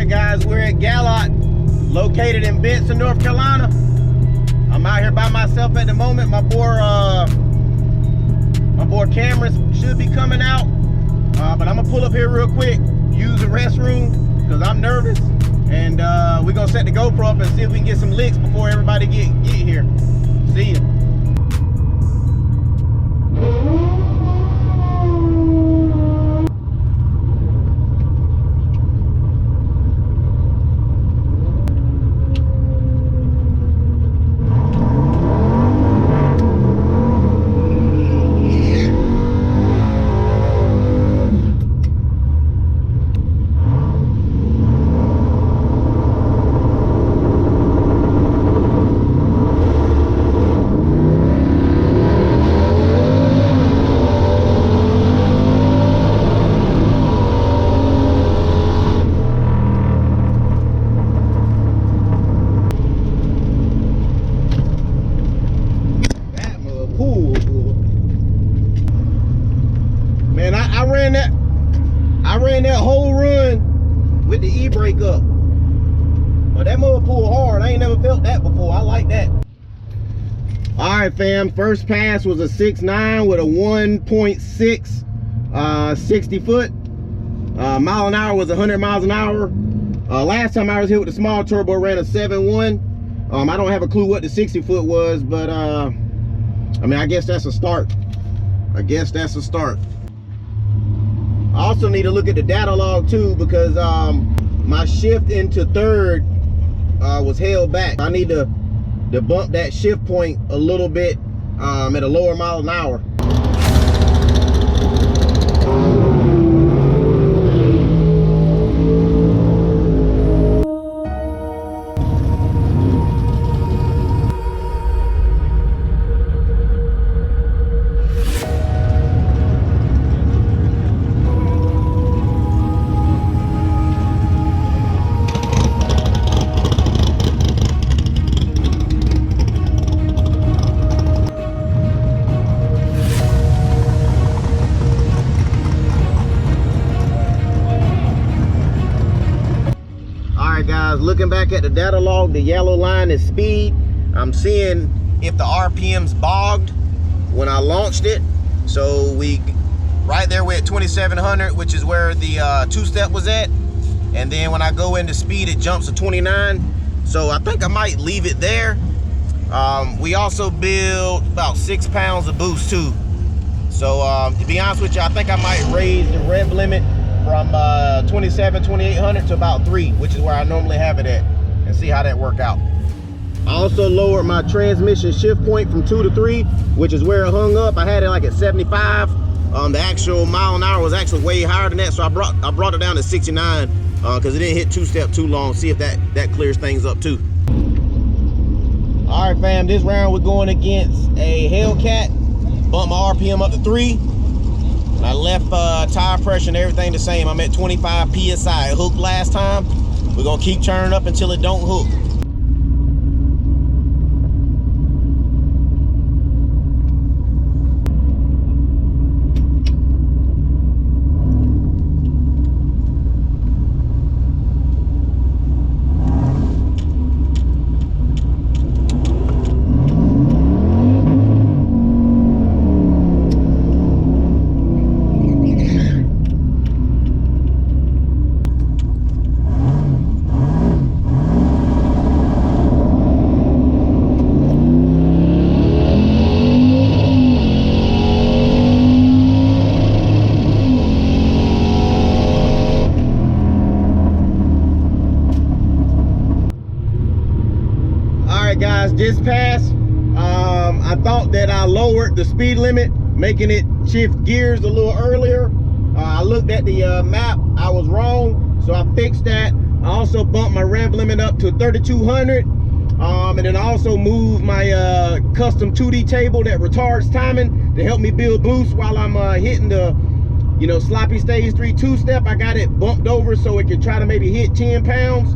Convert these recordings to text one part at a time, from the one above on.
right, guys, we're at Galot, located in Benson, North Carolina. I'm out here by myself at the moment. My boy Cameron should be coming out, but I'm gonna pull up here real quick, use the restroom because I'm nervous, and we're gonna set the GoPro up and see if we can get some licks before everybody get here. See ya. Man, I ran that whole run with the e-brake up. But that mother pulled hard. I ain't never felt that before. I like that. All right, fam. First pass was a 6.9 with a 1.6 60 foot. Mile an hour was 100 miles an hour. Last time I was here with the small turbo, ran a 7.1. I don't have a clue what the 60 foot was, but I mean, I guess that's a start. I also need to look at the data log too, because my shift into third was held back. I need to bump that shift point a little bit at a lower mile an hour. Guys, looking back at the data log, the yellow line is speed. I'm seeing if the RPM's bogged when I launched it. So right there we're at 2700, which is where the two-step was at. And then when I go into speed, it jumps to 29. So I think I might leave it there. We also build about 6 pounds of boost too. So to be honest with you, I think I might raise the rev limit from 2800 to about 3, which is where I normally have it at, and see how that work out. I also lowered my transmission shift point from 2 to 3, which is where it hung up. I had it like at 75. The actual mile an hour was actually way higher than that, so I brought it down to 69 because it didn't hit two-step too long. See if that clears things up too. All right, fam, this round we're going against a Hellcat. Bumped my RPM up to 3. I left tire pressure and everything the same. I'm at 25 PSI. It hooked last time. We're gonna keep churning up until it don't hook. Guys, this pass, I thought that I lowered the speed limit, making it shift gears a little earlier. I looked at the map, I was wrong, so I fixed that. I also bumped my rev limit up to 3200, and then I also moved my custom 2D table that retards timing to help me build boost while I'm hitting the sloppy stage 3 two-step. I got it bumped over so it can try to maybe hit 10 pounds.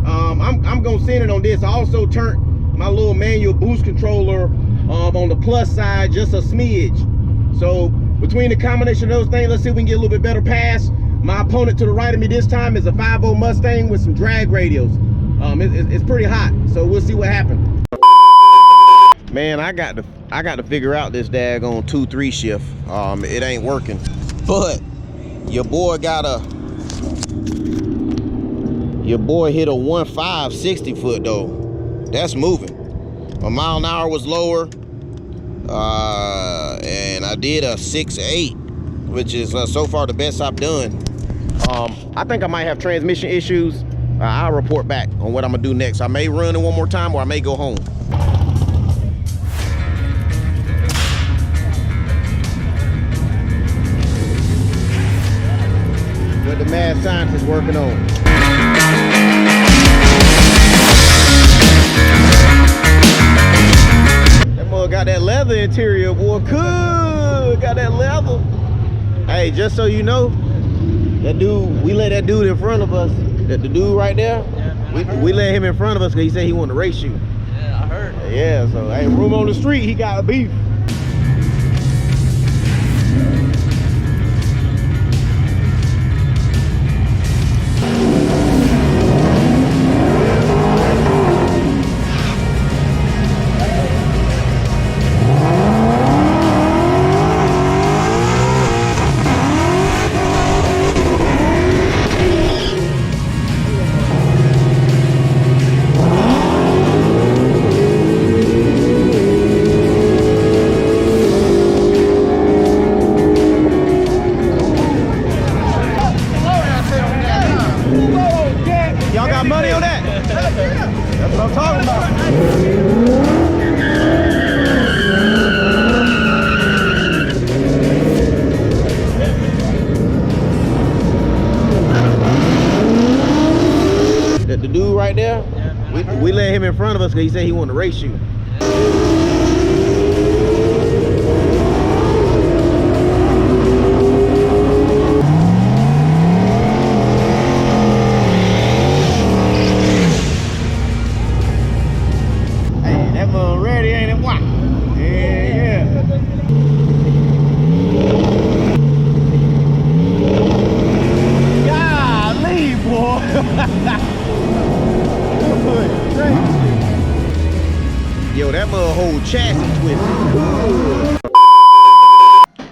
I'm gonna send it on this. I also turned my little manual boost controller on the plus side just a smidge. So between the combination of those things, let's see if we can get a little bit better pass. My opponent to the right of me this time is a 5.0 Mustang with some drag radials. It's pretty hot, so we'll see what happens. Man, I got to figure out this daggone 2-3 shift. It ain't working, but your boy hit a 1.5 60 foot though. That's moving. My mile an hour was lower, and I did a 6.8, which is so far the best I've done. I think I might have transmission issues. I'll report back on what I'm gonna do next. I may run it one more time, or I may go home. What the mad scientist working on. That mug got that leather interior, boy. Good, got that leather. Hey, just so you know, that dude, we let that dude in front of us. The dude right there, we let him in front of us because he said he wanted to race you. Yeah, I heard. Yeah, so hey, room on the street, he got a beef. Y'all got money on that? That's what I'm talking about. The dude right there, we let him in front of us because he said he wanted to race you. Yo, that mother whole chassis twisted.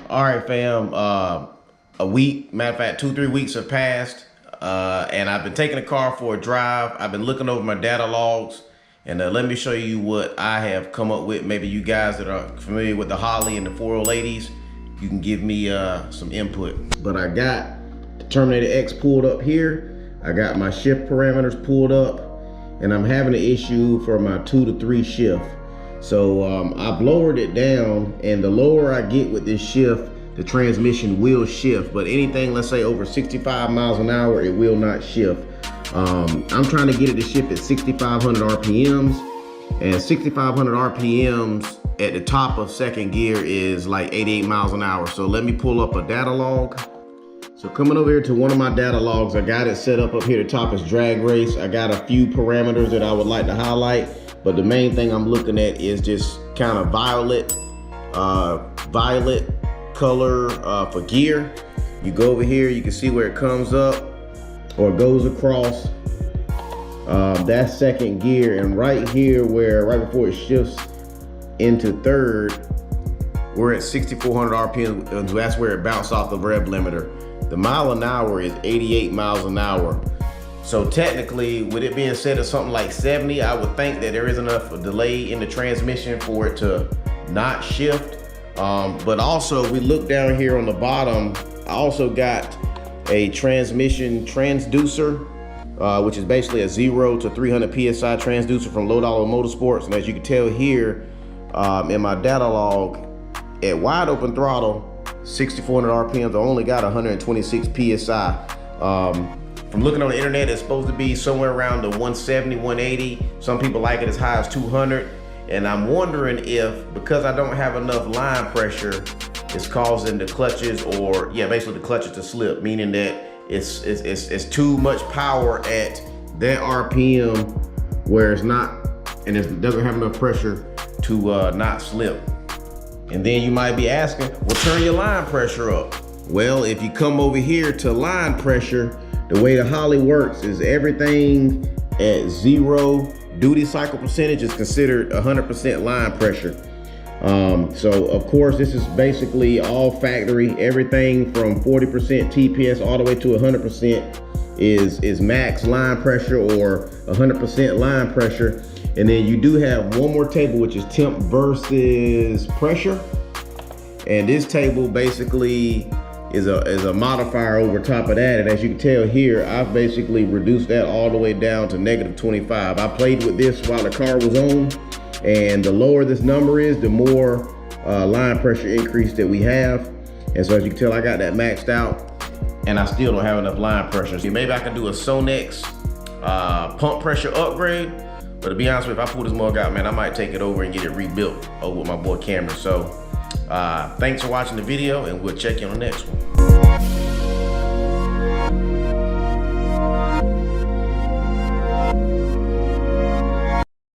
All right, fam. A week, matter of fact, 2-3 weeks have passed, and I've been taking the car for a drive. I've been looking over my data logs, and let me show you what I have come up with. Maybe you guys that are familiar with the Holley and the 408s, you can give me some input. But I got the Terminator X pulled up here. I got my shift parameters pulled up, and I'm having an issue for my 2 to 3 shift. So I've lowered it down, and the lower I get with this shift, the transmission will shift. But anything, let's say over 65 miles an hour, it will not shift. I'm trying to get it to shift at 6,500 RPMs, and 6,500 RPMs at the top of second gear is like 88 miles an hour. So let me pull up a data log. So coming over here to one of my data logs, I got it set up here. The top is drag race. I got a few parameters that I would like to highlight, but the main thing I'm looking at is just kind of violet color for gear. You go over here, you can see where it comes up or goes across. That's second gear, and right here where right before it shifts into third, we're at 6,400 RPM, and that's where it bounced off the rev limiter. The mile an hour is 88 miles an hour. So technically, with it being set at something like 70, I would think that there is enough delay in the transmission for it to not shift. But also, we look down here on the bottom, I also got a transmission transducer, which is basically a 0 to 300 PSI transducer from Low Dollar Motorsports. And as you can tell here in my data log, at wide open throttle, 6,400 RPMs, I only got 126 PSI. From looking on the internet, it's supposed to be somewhere around the 170, 180. Some people like it as high as 200. And I'm wondering if, because I don't have enough line pressure, it's causing the clutches, or yeah, basically the clutches to slip, meaning that it's too much power at that RPM where it's not, and it doesn't have enough pressure to not slip. And then you might be asking, well, turn your line pressure up. Well, if you come over here to line pressure, the way the Holley works is everything at 0 duty cycle percentage is considered 100% line pressure. So of course, this is basically all factory. Everything from 40% TPS all the way to 100% is max line pressure or 100% line pressure. And then you do have one more table, which is temp versus pressure. And this table basically is a modifier over top of that. And as you can tell here, I've basically reduced that all the way down to -25. I played with this while the car was on, and the lower this number is, the more line pressure increase that we have. And so as you can tell, I got that maxed out, and I still don't have enough line pressure. So maybe I can do a Sonex pump pressure upgrade. But to be honest with you, if I pull this mug out, man, I might take it over and get it rebuilt over with my boy Cameron. So thanks for watching the video, and we'll check you on the next one.